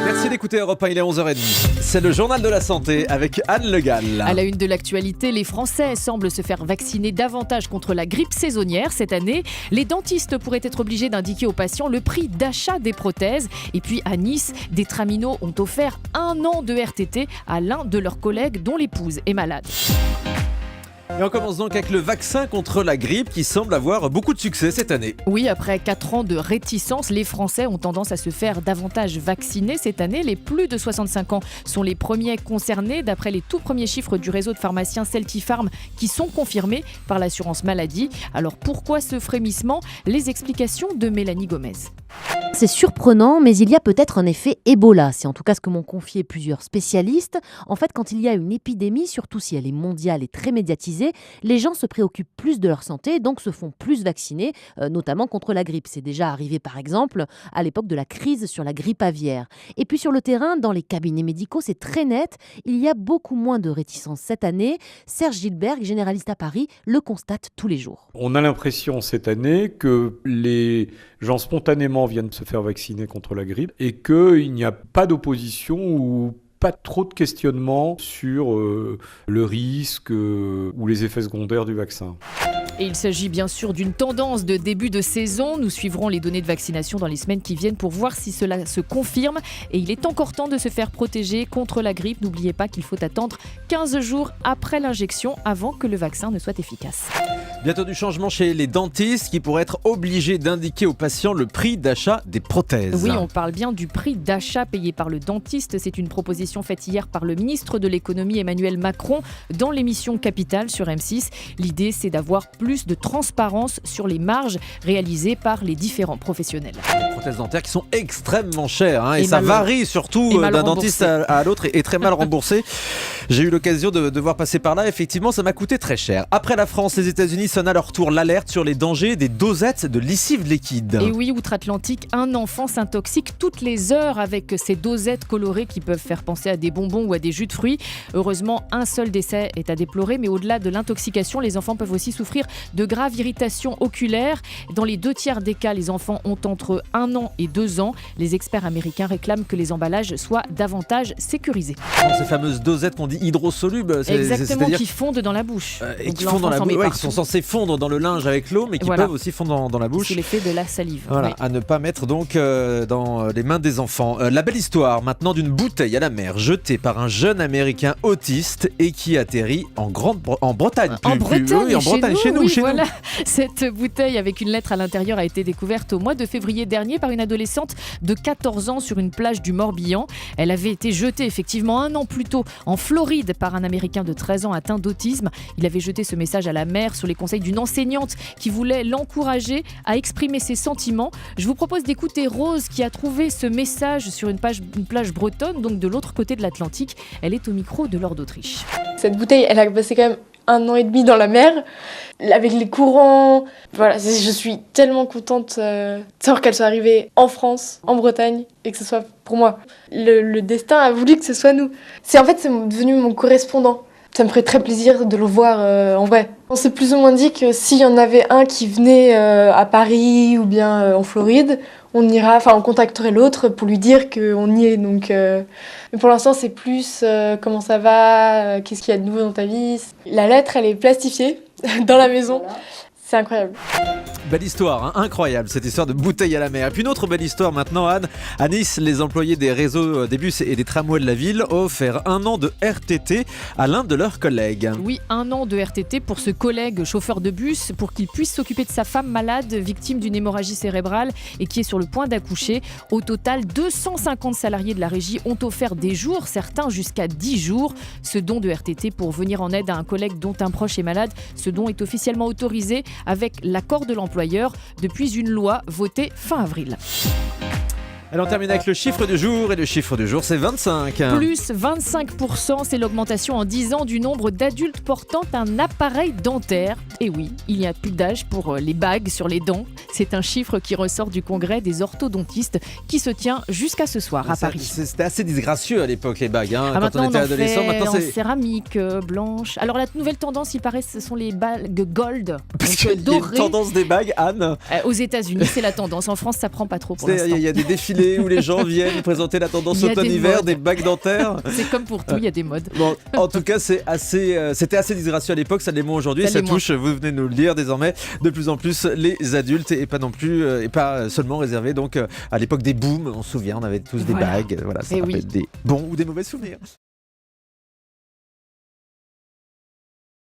Merci d'écouter Europe 1, il est 11h30. C'est le journal de la santé avec Anne Le Gall. À la une de l'actualité, les Français semblent se faire vacciner davantage contre la grippe saisonnière cette année. Les dentistes pourraient être obligés d'indiquer aux patients le prix d'achat des prothèses. Et puis à Nice, des traminots ont offert 1 an de RTT à l'un de leurs collègues dont l'épouse est malade. Et on commence donc avec le vaccin contre la grippe qui semble avoir beaucoup de succès cette année. Oui, après 4 ans de réticence, les Français ont tendance à se faire davantage vacciner cette année. Les plus de 65 ans sont les premiers concernés, d'après les tout premiers chiffres du réseau de pharmaciens Celtifarm qui sont confirmés par l'assurance maladie. Alors pourquoi ce frémissement ? Les explications de Mélanie Gomez. C'est surprenant, mais il y a peut-être un effet Ebola. C'est en tout cas ce que m'ont confié plusieurs spécialistes. En fait, quand il y a une épidémie, surtout si elle est mondiale et très médiatisée, les gens se préoccupent plus de leur santé et donc se font plus vacciner, notamment contre la grippe. C'est déjà arrivé par exemple à l'époque de la crise sur la grippe aviaire. Et puis sur le terrain, dans les cabinets médicaux, c'est très net. Il y a beaucoup moins de réticence cette année. Serge Gilberg, généraliste à Paris, le constate tous les jours. On a l'impression cette année que les gens spontanément viennent se faire vacciner contre la grippe et qu'il n'y a pas d'opposition ou pas trop de questionnement sur le risque ou les effets secondaires du vaccin. Et il s'agit bien sûr d'une tendance de début de saison. Nous suivrons les données de vaccination dans les semaines qui viennent pour voir si cela se confirme. Et il est encore temps de se faire protéger contre la grippe. N'oubliez pas qu'il faut attendre 15 jours après l'injection avant que le vaccin ne soit efficace. Bientôt du changement chez les dentistes qui pourraient être obligés d'indiquer aux patients le prix d'achat des prothèses. Oui, on parle bien du prix d'achat payé par le dentiste. C'est une proposition faite hier par le ministre de l'économie Emmanuel Macron dans l'émission Capital sur M6. L'idée, c'est d'avoir plus de transparence sur les marges réalisées par les différents professionnels. Les prothèses dentaires qui sont extrêmement chères et ça varie surtout d'un dentiste à l'autre et très mal remboursé. J'ai eu l'occasion de devoir passer par là. Effectivement, ça m'a coûté très cher. Après la France, les États-Unis sonnent à leur tour l'alerte sur les dangers des dosettes de lessive liquide. Et oui, outre-Atlantique, un enfant s'intoxique toutes les heures avec ces dosettes colorées qui peuvent faire penser à des bonbons ou à des jus de fruits. Heureusement, un seul décès est à déplorer, mais au-delà de l'intoxication, les enfants peuvent aussi souffrir de graves irritations oculaires. Dans les 2/3 des cas, les enfants ont entre 1 an et 2 ans. Les experts américains réclament que les emballages soient davantage sécurisés. Ces fameuses dosettes qu'on dit hydrosolubles, exactement, qui fondent dans la bouche. Et qui fondent dans la bouche, qui sont censés fondre dans le linge avec l'eau, mais qui peuvent aussi fondre dans la bouche. C'est l'effet de la salive. Voilà, oui. à ne pas mettre donc dans les mains des enfants. La belle histoire maintenant d'une bouteille à la mer jetée par un jeune Américain autiste et qui atterrit en Bretagne. En Bretagne, chez nous. Voilà. Cette bouteille avec une lettre à l'intérieur a été découverte au mois de février dernier par une adolescente de 14 ans sur une plage du Morbihan. Elle avait été jetée effectivement 1 an plus tôt en Floride par un Américain de 13 ans atteint d'autisme. Il avait jeté ce message à la mer sur les conseils d'une enseignante qui voulait l'encourager à exprimer ses sentiments. Je vous propose d'écouter Rose qui a trouvé ce message sur une plage bretonne, donc de l'autre côté de l'Atlantique. Elle est au micro de Lord d'Autriche. Cette bouteille, elle a passé quand même 1 an et demi dans la mer, avec les courants. Voilà, je suis tellement contente de savoir qu'elle soit arrivée en France, en Bretagne, et que ce soit pour moi. Le destin a voulu que ce soit nous. C'est devenu mon correspondant. Ça me ferait très plaisir de le voir en vrai. On s'est plus ou moins dit que s'il y en avait un qui venait à Paris ou bien en Floride, on contacterait l'autre pour lui dire qu'on y est. Donc, mais pour l'instant, c'est plus comment ça va, qu'est-ce qu'il y a de nouveau dans ta vie. La lettre, elle est plastifiée dans la maison. Voilà. C'est incroyable. Belle histoire, incroyable cette histoire de bouteille à la mer. Et puis une autre belle histoire maintenant, Anne. À Nice, les employés des réseaux des bus et des tramways de la ville ont offert 1 an de RTT à l'un de leurs collègues. Oui, 1 an de RTT pour ce collègue chauffeur de bus pour qu'il puisse s'occuper de sa femme malade, victime d'une hémorragie cérébrale et qui est sur le point d'accoucher. Au total, 250 salariés de la régie ont offert des jours, certains jusqu'à 10 jours. Ce don de RTT pour venir en aide à un collègue dont un proche est malade, ce don est officiellement autorisé avec l'accord de l'employeur depuis une loi votée fin avril. Allez, on termine avec le chiffre du jour, et le chiffre du jour c'est 25. Plus 25%, c'est l'augmentation en 10 ans du nombre d'adultes portant un appareil dentaire. Et oui, il n'y a plus d'âge pour les bagues sur les dents. C'est un chiffre qui ressort du congrès des orthodontistes qui se tient jusqu'à ce soir à Paris. C'était assez disgracieux à l'époque les bagues, quand maintenant on était on en adolescent. fait Maintenant en c'est céramique blanche. Alors la nouvelle tendance, il paraît, ce sont les bagues gold, parce donc qu'il y a une dorées. tendance des bagues, Anne. Aux États-Unis, c'est la tendance. En France, ça prend pas trop pour l'instant. Il y a des défilés où les gens viennent présenter la tendance Il y a des automne-hiver, modes. des bagues dentaires. C'est comme pour tout, il y a des modes. Bon, en tout cas, c'était assez disgracieux à l'époque, ça l'est moins aujourd'hui, Ça et ça l'est moins. touche, vous venez de nous le dire désormais, de plus en plus les adultes, et pas non plus, et pas seulement réservé donc à l'époque des booms, on se souvient, on avait tous des Voilà. bagues, voilà, ça Eh rappelle oui. des bons ou des mauvais souvenirs.